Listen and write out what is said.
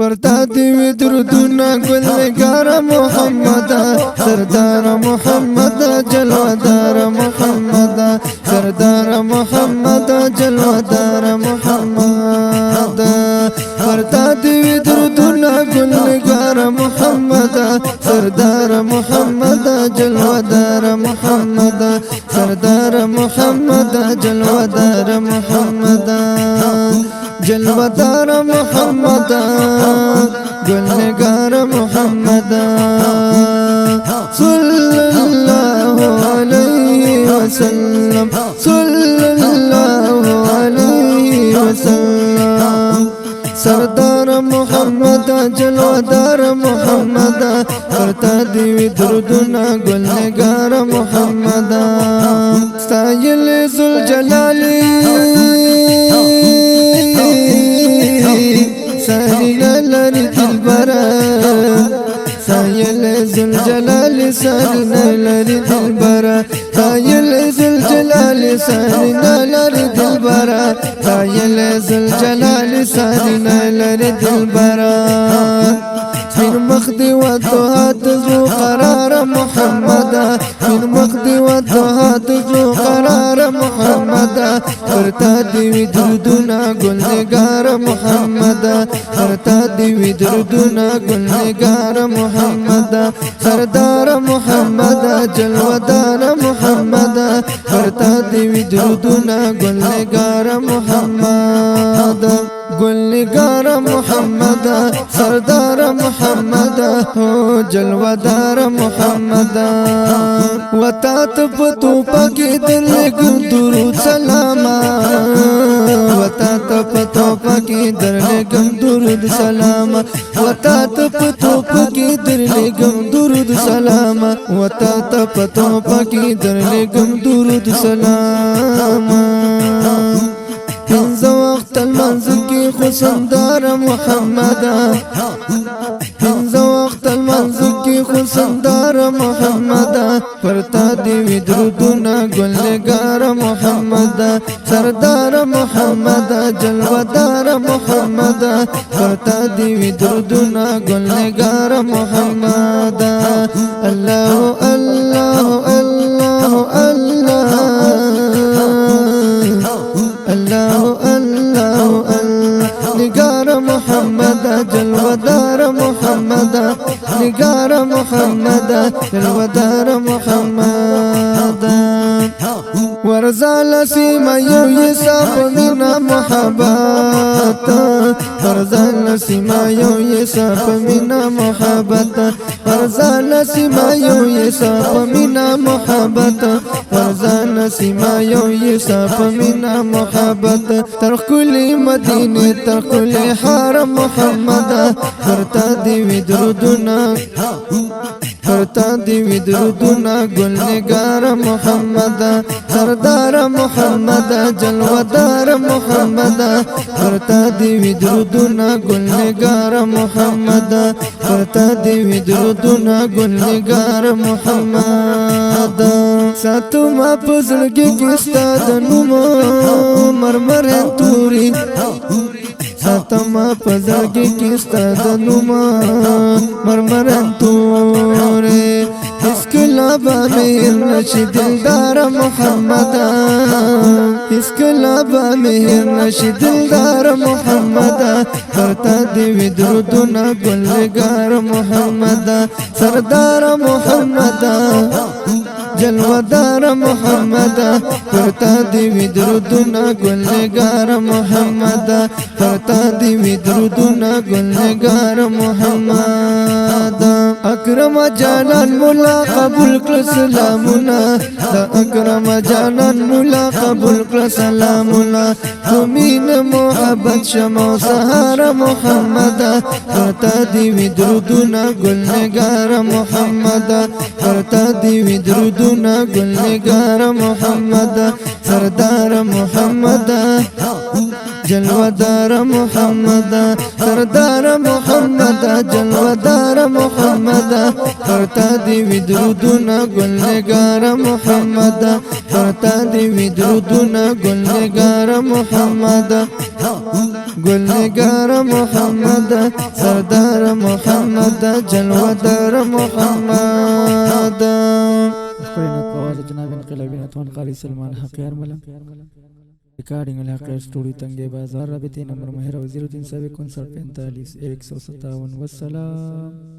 ورتا دی درودنا گل نگار محمد سردار محمد جلودار محمد سردار محمد جلودار محمد ورتا دی درودنا گل نگار محمد سردار محمد جلودار محمد سردار محمد جلودار محمد جلودار محمد گلنگار محمد صلی اللہ علیہ وسلم صلی اللہ علیہ وسلم سردار محمد جلودار محمد ورتا دی درودنا گلنگار محمد ستایل ذوالجلالی سایل لری دلبرا سایل ذوالجلال سایل لری دلبرا سایل ذوالجلال سایل لری دلبرا سایل ذوالجلال سایل لری دلبرا من مخدي والضحى تزلو قرار محمد من مخدي والضحى تزلو قرار محمد ارتدي ودردنا قل نقار محمد ارتدي ودردنا قل نقار محمد سردار محمد جلودار محمد ارتدي ودردنا قل نقار محمد قل نقار محمد سردار محمد جلودار محمد وتات پتو پاکی درلگم درود سلاما وتات پتو پاکی درلگم درود سلاما وتات پتو پاکی درلگم درود سلاما وتات پتو پاکی درلگم درود سلاما پنځه وخت المنزل کې خسندار محمد پنځه وخت المنزل کې خسندار محمد ورتا دی درودنا گلنگار محمد سردار محمد جلودار محمد ورتا دی درودنا گلنگار محمد الله الله الله الله الله الله الله نگار محمد جلودار محمد نگار محمد جلودار محمد ورزال سیما یو یساف منا محبت ورزال سیما یو یساف منا محبت ورزال سیما یو یساف منا محبت ورزال سیما یو یساف منا محبت تر کلی مدینه تر کلی حرم محمد ورتا دی درودنا ورتا دی درودنا گلنگار محمد سردار محمد جلودار محمد ورتا دی درودنا گلنگار محمد ورتا دی درودنا گلنگار محمد ساتو ما پزړګي کې ستاد نوم مرمر توري ساتم پزړګي کې ستاد نوم مرمر توري اسکلا باندې نشي دلدار محمد اسکلا باندې نشي دلدار محمد ورتا دی درودنا گلنگار محمد سردار محمد جلودار محمد ورتا دی درودنا گلنگار محمد ورتا دی درودنا گلنگار محمد اکرم جانان مولا قبول کړ سلامونه دا اکرم جانان مولا قبول کړ سلامونه امین محبت شمو سهار محمد ورتا دی درودنا گلنگار محمد ورتا دی درودنا گلنگار محمد سردار محمد جلودار محمد سردار محمد جلودار محمد ورتا دی درودنا گلنگار محمد ورتا دی درودنا گلنگار محمد گلنگار محمد سردار محمد جلودار محمد قرينات بواز جناب انقلابی نتوان قاری سلمان حقیار ملا ریکارڈنگ الحقیار سٹوڈیو تنگے بازار رابطے نمبر مہر 03 7 59 45 157 والسلام.